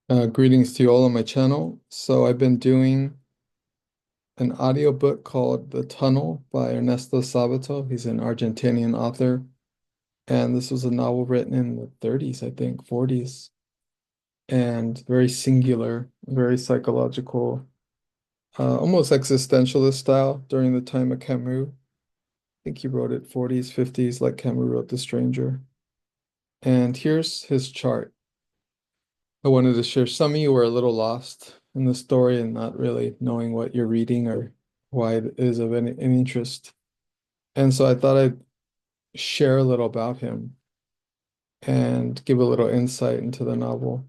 Greetings to you all on my channel. So I've been doing an audiobook called The Tunnel by Ernesto Sabato. He's an Argentinian author. And this was a novel written in the 30s, I think, 40s, and very singular, very psychological, almost existentialist style during the time of Camus. I think he wrote it 40s, 50s, like Camus wrote The Stranger. And here's his chart. I wanted to share. Some of you were a little lost in the story and not really knowing what you're reading or why it is of any interest. And so I thought I'd share a little about him and give a little insight into the novel.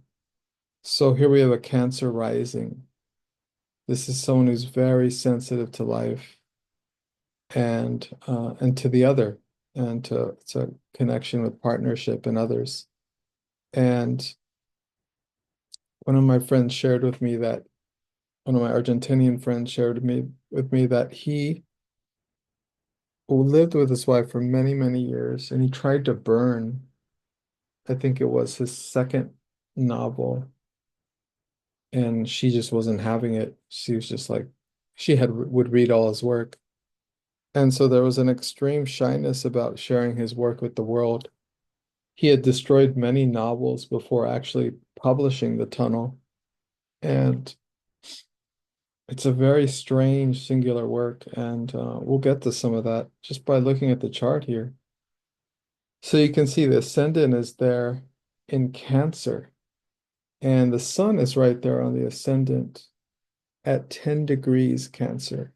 So here we have a Cancer rising. This is someone who's very sensitive to life and to the other and to connection with partnership and others. And one of my friends shared with me that one of my Argentinian friends shared with me that he lived with his wife for many, many years, and he tried to burn, I think it was his second novel, and she just wasn't having it. She was just like, she had would read all his work. And so there was an extreme shyness about sharing his work with the world. He had destroyed many novels before actually publishing The Tunnel, and it's a very strange, singular work, and we'll get to some of that just by looking at the chart here. So you can see the ascendant is there in Cancer, and the sun is right there on the ascendant at 10 degrees Cancer.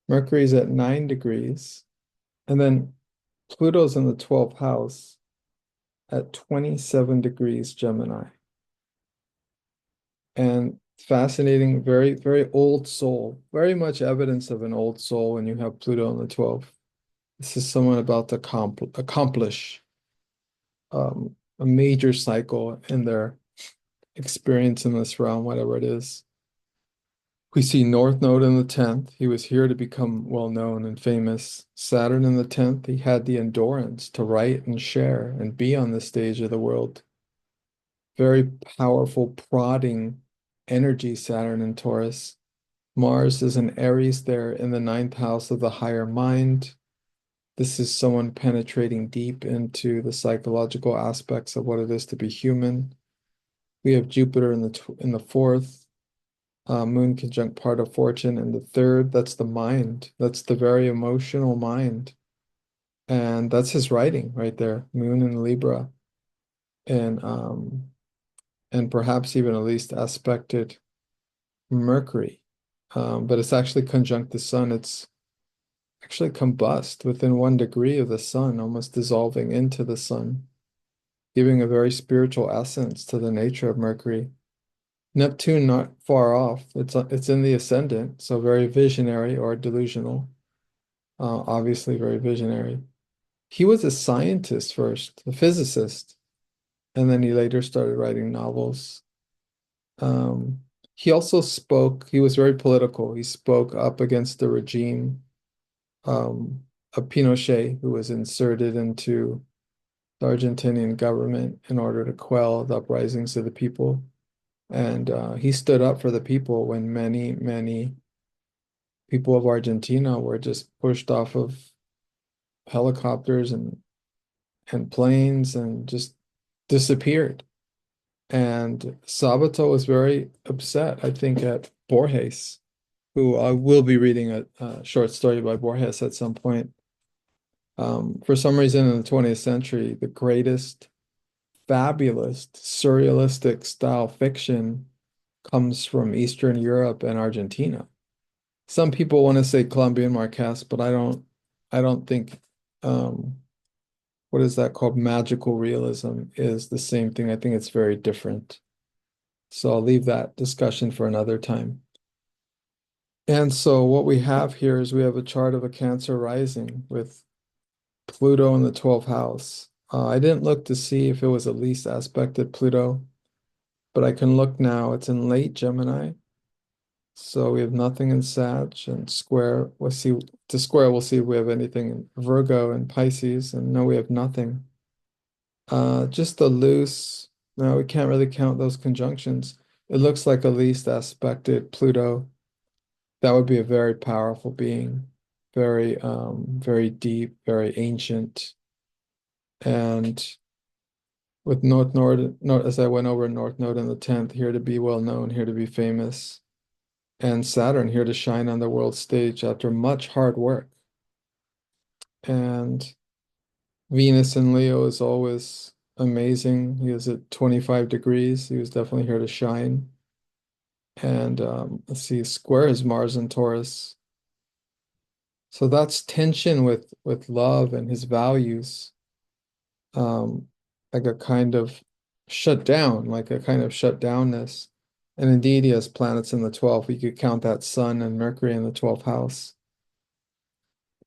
Mercury's at 9 degrees, and then Pluto's in the 12th house at 27 degrees Gemini. And fascinating, very, very old soul, very much evidence of an old soul when you have Pluto in the 12th. This is someone about to accomplish a major cycle in their experience in this realm, whatever it is. We see North Node in the 10th. He was here to become well known and famous. Saturn in the 10th, he had the endurance to write and share and be on the stage of the world. Very powerful, prodding energy, Saturn in Taurus. Mars is an Aries there in the 9th house of the higher mind. This is someone penetrating deep into the psychological aspects of what it is to be human. We have Jupiter in the 4th, Moon conjunct part of fortune in the 3rd. That's the mind. That's the very emotional mind. And that's his writing right there, Moon in Libra. And and perhaps even a least aspected Mercury. But it's actually conjunct the sun. It's actually combust within 1 degree of the sun, almost dissolving into the sun, giving a very spiritual essence to the nature of Mercury. Neptune not far off. It's in the ascendant, so very visionary or delusional. Obviously very visionary. He was a scientist first, a physicist, and then he later started writing novels. Um, he also spoke, he was very political. He spoke up against the regime of Pinochet, who was inserted into the Argentinian government in order to quell the uprisings of the people. And he stood up for the people when many, many people of Argentina were just pushed off of helicopters and planes and just disappeared. And Sabato was very upset, I think, at Borges, who I will be reading a short story by Borges at some point. For some reason in the 20th century, the greatest fabulous surrealistic style fiction comes from Eastern Europe and Argentina. Some people want to say Colombian Marquez, but I don't think what is that called? Magical realism is the same thing. I think it's very different. So I'll leave that discussion for another time. And so what we have here is we have a chart of a Cancer rising with Pluto in the 12th house. I didn't look to see if it was at least aspected Pluto, but I can look now. It's in late Gemini. So we have nothing in Sag and square. We'll see to square, we'll see if we have anything in Virgo and Pisces. And no, we have nothing. Just a loose. No, we can't really count those conjunctions. It looks like a least aspected Pluto. That would be a very powerful being, very deep, very ancient. And with North, as I went over North Node in the 10th, here to be well known, here to be famous, and Saturn here to shine on the world stage after much hard work. And Venus in Leo is always amazing. He is at 25 degrees. He was definitely here to shine. And let's see, square is Mars and Taurus. So that's tension with love and his values, um, like a kind of shut down, like a kind of shut downness. And indeed, he has planets in the 12th. We could count that Sun and Mercury in the 12th house.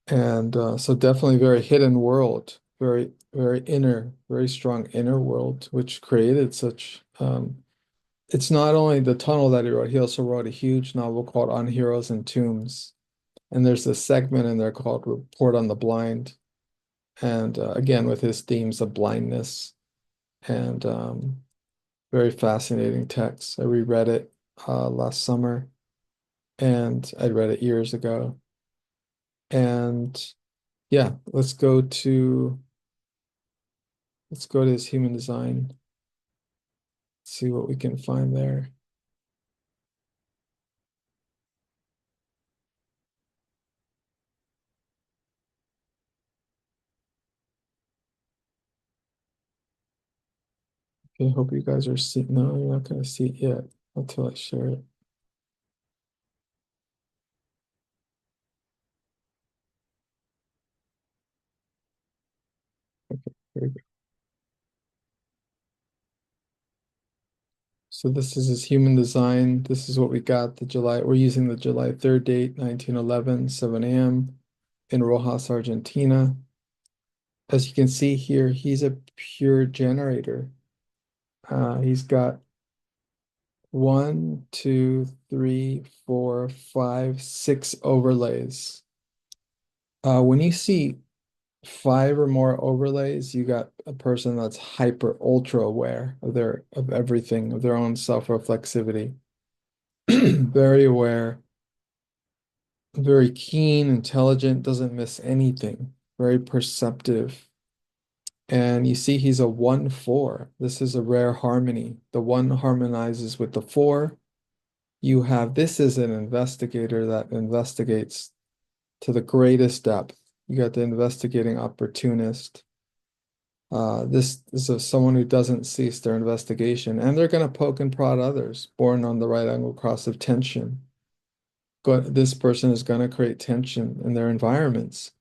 And so definitely very hidden world, very inner, very strong inner world, which created such it's not only the tunnel that he also wrote a huge novel called On Heroes and Tombs. And there's this segment in there called Report on the Blind. And again, with his themes of blindness and very fascinating text. I reread it last summer and I read it years ago. And yeah, let's go to his human design, see what we can find there. Okay, hope you guys are seeing. No, you're not going to see it yet until I share it. Here we go. So this is his human design. This is what we got. We're using the July 3rd date, 1911, 7 a.m. in Rojas, Argentina. As you can see here, he's a pure generator. He's got 6 overlays. When you see 5 or more overlays, you got a person that's hyper ultra aware of everything, of their own self-reflexivity. Very aware, very keen, intelligent, doesn't miss anything, very perceptive. And you see he's a 1-4. This is a rare harmony. The 1 harmonizes with the 4. This is an investigator that investigates to the greatest depth. You got the investigating opportunist. This is someone who doesn't cease their investigation, and they're going to poke and prod others, born on the right angle cross of tension. This person is going to create tension in their environments.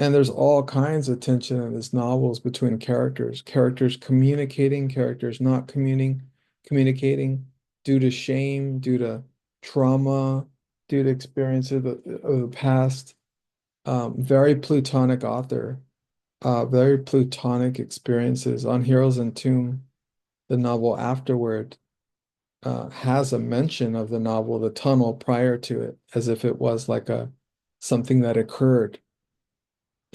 And there's all kinds of tension in his novels between characters communicating, characters not communicating due to shame, due to trauma, due to experience of the past. Very Plutonic author, very Plutonic experiences. On Heroes and Tomb, the novel afterward, has a mention of the novel, The Tunnel, prior to it, as if it was like something that occurred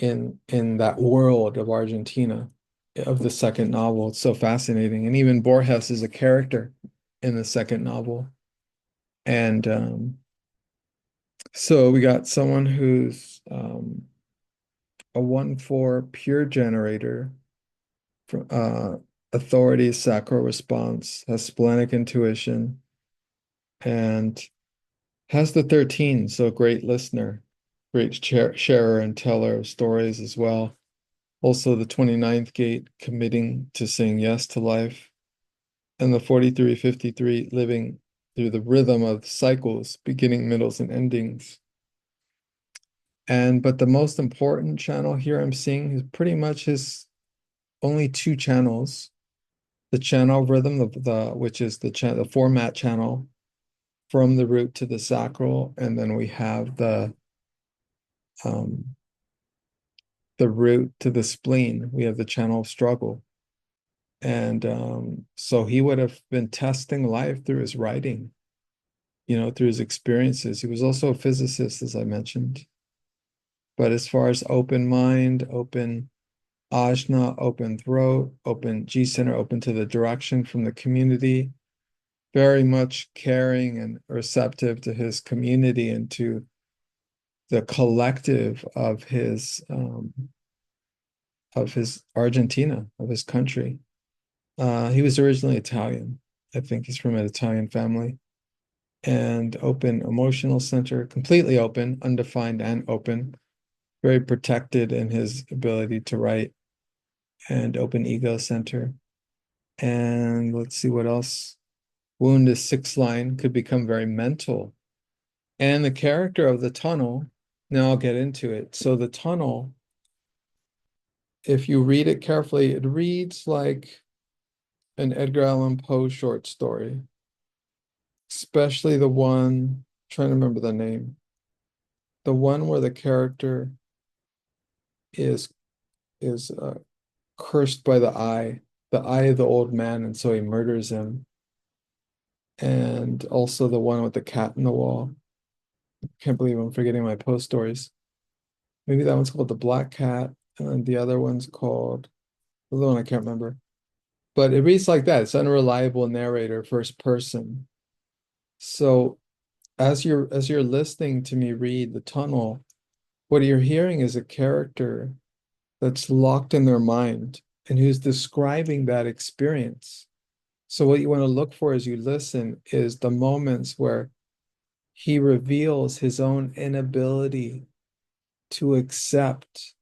in that world of Argentina of the second novel. It's so fascinating. And even Borges is a character in the second novel. And so we got someone who's a 1-4 pure generator, uh, authority, sacral response, has splenic intuition, and has the 13, so great listener, great sharer and teller of stories as well. Also the 29th gate, committing to saying yes to life. And the 4353, living through the rhythm of cycles, beginning, middles, and endings. But the most important channel here I'm seeing is pretty much his only 2 channels. The channel rhythm, which is the format channel from the root to the sacral, and then we have um, the root to the spleen. We have the channel of struggle. And so he would have been testing life through his writing, through his experiences. He was also a physicist, as I mentioned. But as far as open mind, open Ajna, open throat, open G center, open to the direction from the community, very much caring and receptive to his community and to the collective of his Argentina, of his country. He was originally Italian. I think he's from an Italian family. And open emotional center, completely open, undefined and open, very protected in his ability to write, and open ego center. And let's see what else. Wound is 6th line, could become very mental. And the character of the tunnel, now I'll get into it. So the tunnel, if you read it carefully, it reads like an Edgar Allan Poe short story, especially the one, trying to remember the name, the one where the character is cursed by the eye of the old man, and so he murders him. And also the one with the cat in the wall. Can't believe I'm forgetting my Poe stories. Maybe that one's called The Black Cat, and then the other one's called the other one I can't remember. But it reads like that. It's unreliable narrator, first person. So as you're listening to me read The Tunnel, what you're hearing is a character that's locked in their mind and who's describing that experience. So what you want to look for as you listen is the moments where he reveals his own inability to accept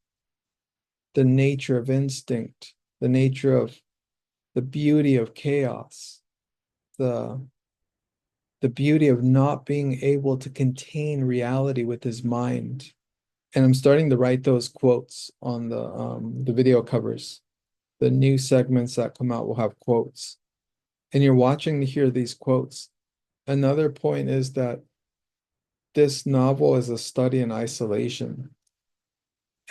the nature of instinct, the nature of the beauty of chaos, the the beauty of not being able to contain reality with his mind. And I'm starting to write those quotes on the video covers. The new segments that come out will have quotes. And you're watching to hear these quotes. Another point is that this novel is a study in isolation.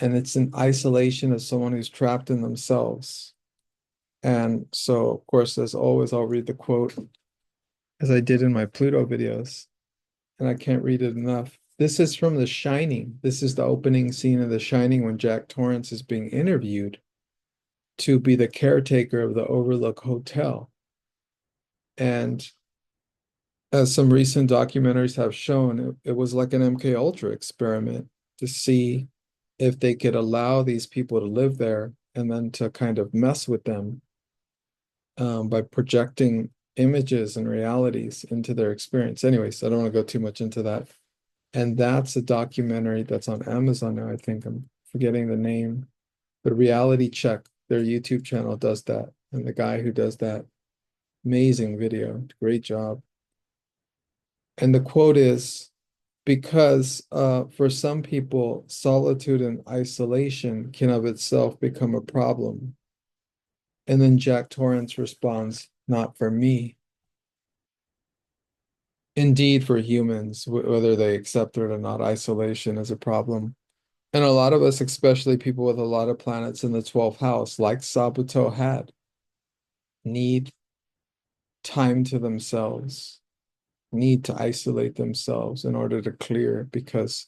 And it's an isolation of someone who's trapped in themselves. And so, of course, as always, I'll read the quote as I did in my Pluto videos, and I can't read it enough. This is from The Shining. This is the opening scene of The Shining when Jack Torrance is being interviewed to be the caretaker of the Overlook Hotel. And as some recent documentaries have shown, it was like an MK Ultra experiment to see if they could allow these people to live there and then to kind of mess with them by projecting images and realities into their experience. Anyways, I don't want to go too much into that. And that's a documentary that's on Amazon now. I think I'm forgetting the name, but Reality Check, their YouTube channel, does that. And the guy who does that, amazing video, great job. And the quote is, because for some people, solitude and isolation can of itself become a problem. And then Jack Torrance responds, not for me. Indeed, for humans, whether they accept it or not, isolation is a problem. And a lot of us, especially people with a lot of planets in the 12th house, like Sabato had, need time to themselves, need to isolate themselves in order to clear. Because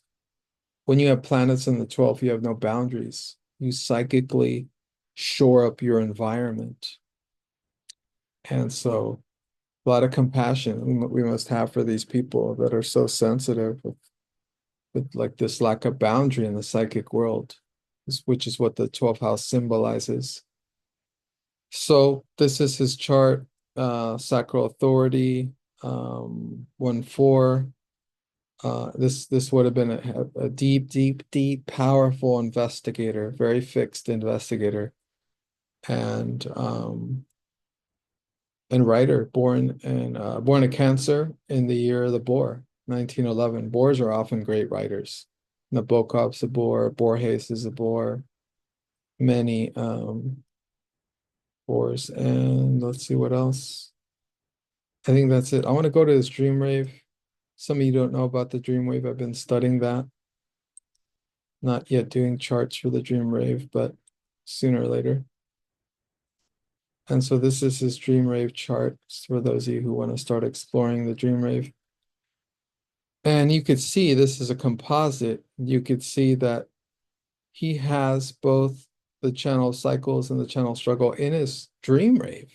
when you have planets in the 12th, you have no boundaries. You psychically shore up your environment. And so a lot of compassion we must have for these people that are so sensitive with like this lack of boundary in the psychic world, which is what the 12th house symbolizes. So this is his chart, sacral authority, 1-4. This would have been a deep, deep, deep, powerful investigator, very fixed investigator, and writer, born a Cancer in the year of the boar, 1911. Boars are often great writers. Nabokov's a boar, Borges is a boar, many boars. And let's see what else. I think that's it. I want to go to this dream rave. Some of you don't know about the dream wave. I've been studying that. Not yet doing charts for the dream rave, but sooner or later. And so this is his dream rave chart for those of you who want to start exploring the dream rave. And you could see this is a composite. You could see that he has both the channel cycles and the channel struggle in his dream rave,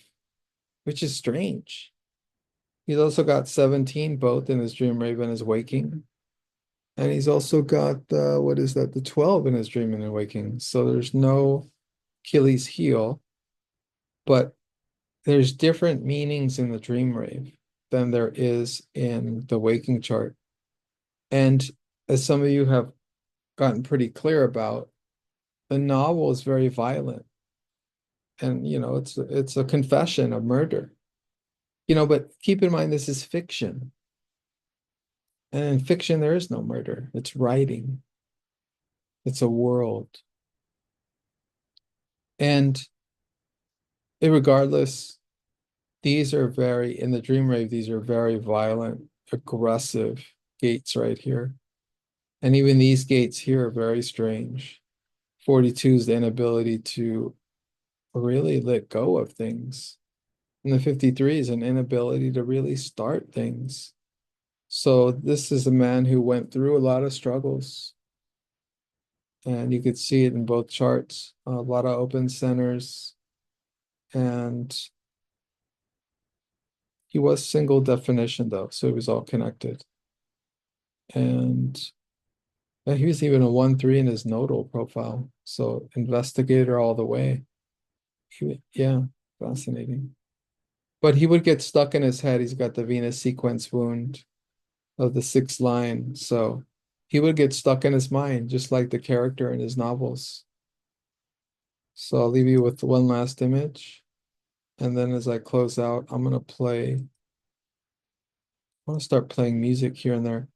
which is strange. He's also got 17 both in his dream rave and his waking. And he's also got what is that? The 12 in his dream and waking. So there's no Achilles heel, but there's different meanings in the dream rave than there is in the waking chart. And as some of you have gotten pretty clear about, the novel is very violent. And it's a confession of murder. But keep in mind this is fiction. And in fiction there is no murder. It's writing. It's a world. And regardless, these are in the dream rave, these are very violent, aggressive gates right here. And even these gates here are very strange. 42 is the inability to really let go of things. And the 53 is an inability to really start things. So this is a man who went through a lot of struggles. And you could see it in both charts, a lot of open centers. And he was single definition though, so he was all connected. And he was even a 1-3 in his nodal profile. So investigator all the way. Yeah, fascinating. But he would get stuck in his head. He's got the Venus sequence wound of the 6th line. So he would get stuck in his mind, just like the character in his novels. So I'll leave you with one last image. And then as I close out, I want to start playing music here and there.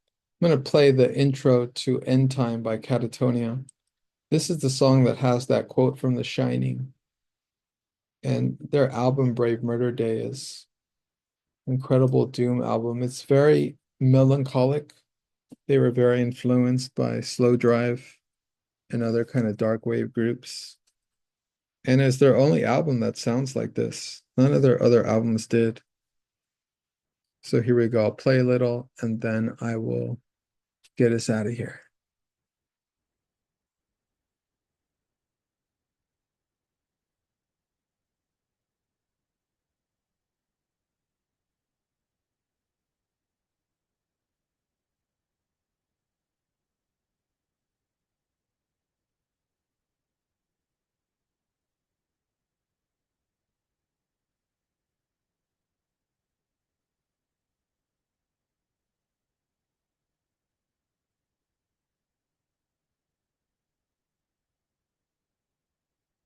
I'm going to play the intro to End Time by Catatonia. This is the song that has that quote from The Shining. And their album, Brave Murder Day, is incredible doom album. It's very melancholic. They were very influenced by Slow Drive and other kind of dark wave groups. And it's their only album that sounds like this. None of their other albums did. So here we go. I'll play a little and then I will get us out of here.